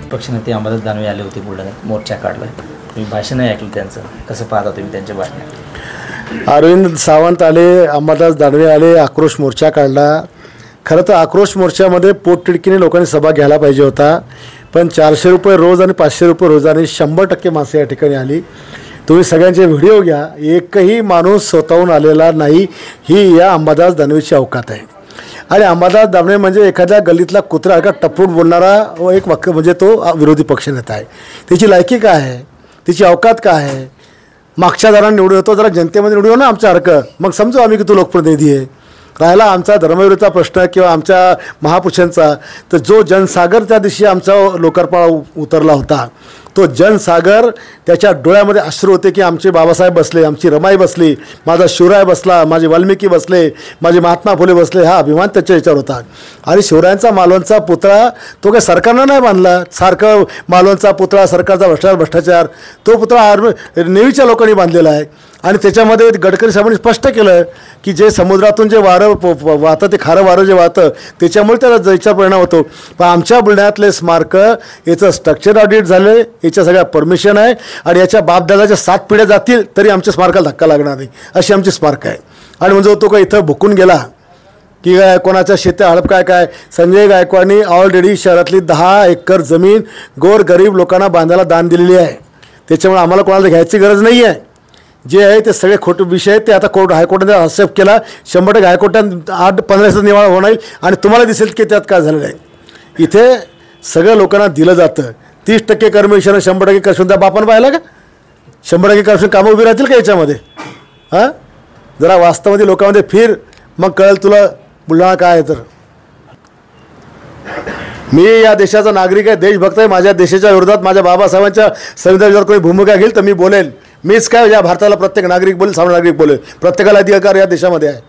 पक्ष नेते अंबादास दानवे आले होते बुलढाण्यात, मोर्चा काढला. तुम्ही भाषण ऐकलं त्यांचं, कसं पाहता तुम्ही त्यांच्या भाषणात? अरविंद सावंत आले, अंबादास दानवे आले, आक्रोश मोर्चा काढला. खरं तर आक्रोश मोर्चामध्ये पोटतिडकीने लोकांनी सभा घ्यायला पाहिजे होता, पण 400 रुपये रोज आणि 500 रुपये रोजाने 100% माणसं या ठिकाणी आली. तुम्ही सगळ्यांचे व्हिडिओ घ्या, एकही माणूस स्वतःहून आलेला नाही. ही या अंबादास दानवेची अवकात आहे. आणि अंबादास दानवे म्हणजे एखाद्या गल्लीतला कुत्रा का टप्पूट बोलणारा व एक वाक्य म्हणजे तो विरोधी पक्षनेता आहे. त्याची लायकी काय आहे, त्याची अवकात काय आहे? मागच्या दाराने निवडून येतो, जरा जनतेमध्ये निवडून येऊ ना आमच्यासारखं, मग समजू आम्ही की तो लोकप्रतिनिधी आहे. राहिला आमचा धर्मवीरचा प्रश्न किंवा आमच्या महापुरुषांचा, तर जो जनसागर त्या दिवशी आमचा लोकार्पणाला उतरला होता, तो जनसागर त्याच्या डोळ्यामध्ये अश्रू होते की आमचे बाबासाहेब बसले, आमची रमाई बसली, माझा शिवराय बसला, माझे वाल्मिकी बसले, माझे महात्मा फुले बसले, हा अभिमान त्याच्या याच्यावर होता. आणि शिवरायांचा मालवणचा पुतळा तो काही सरकारनं नाही बांधला. सारखं मालवणचा पुतळा सरकारचा भ्रष्टाचार, तो पुतळा नेव्हीच्या लोकांनी बांधलेला आहे. आणि त्याच्यामध्ये गडकरी साहेबांनी स्पष्ट केलं की जे समुद्रातून जे वारं वाहतं, ते खारं वारं जे वाहतं त्याच्यामुळे त्याला जयचा परिणाम होतो. पण आमच्या बुलढाण्यातले स्मारक याचं स्ट्रक्चर ऑडिट झालं, याच्या सगळ्या परमिशन आहे आणि याच्या बापदादाच्या 7 पिढ्या जातील तरी आमच्या स्मारकाला धक्का लागणार नाही, अशी आमची स्मारक आहे. आणि म्हणजे तो काय इथं भुकून गेला की काय कोणाच्या शेत्या हडप काय संजय गायकवाडनी ऑलरेडी शहरातली 10 एकर जमीन गोर गरीब लोकांना बांधायला दान दिलेली आहे. त्याच्यामुळे आम्हाला कोणाला घ्यायची गरज नाही आहे. जे आहे ते सगळे खोटे विषय आहेत, ते आता हायकोर्टाने हस्तक्षेप केला. 100% हायकोर्टात 8-15 दिवसात निवाडा होणार आणि तुम्हाला दिसेल की त्यात काय झालेलं आहे. इथे सगळ्या लोकांना दिलं जातं. 30% कर्मविषयानं 100% करशून त्या बापानं पाहिलं का? 100% करशून कामं उभी राहतील का याच्यामध्ये? हां, जरा वास्तवामध्ये लोकांमध्ये फिर, मग कळेल तुला बुलढाणा काय आहे. तर मी या देशाचा नागरिक आहे, देशभक्त आहे. माझ्या देशाच्या विरोधात, माझ्या बाबासाहेबांच्या संविधान विरोधात कोणी भूमिका घेईल तर मी बोलेल. मीच काय, या भारताला प्रत्येक नागरिक बोलेल, सामान्य नागरिक बोलेल. प्रत्येकाला अधिकार या देशामध्ये आहे.